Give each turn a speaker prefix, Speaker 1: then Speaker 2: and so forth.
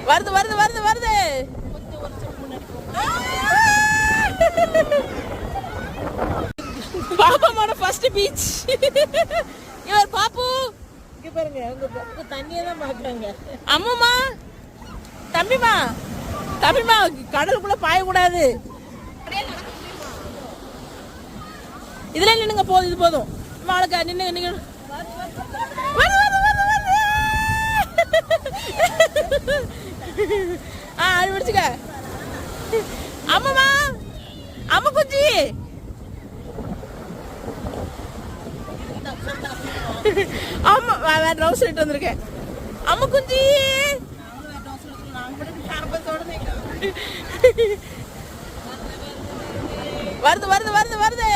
Speaker 1: வருது வருது வருது வருது. பாப்பாவோட ஃபர்ஸ்ட் பீச். இவர் பாப்பு
Speaker 2: இங்க பாருங்க, உங்க தண்ணியை தான் பாக்குறாங்க.
Speaker 1: அம்மாமா தம்பிமா தம்பிமா கடலுக்குள்ள பாயக்கூடாது. இதுல நின்னுங்க, போதும் இது போதும். வாழக்கா நின்னு நீங்க அடிச்சுக்க. அம்மாமா அம்மா குஞ்சி ஆமா வேற ட்ரவுசர் இட்டு வந்திருக்கேன். அம்மா குஞ்சி வருது வருது வருது வருது.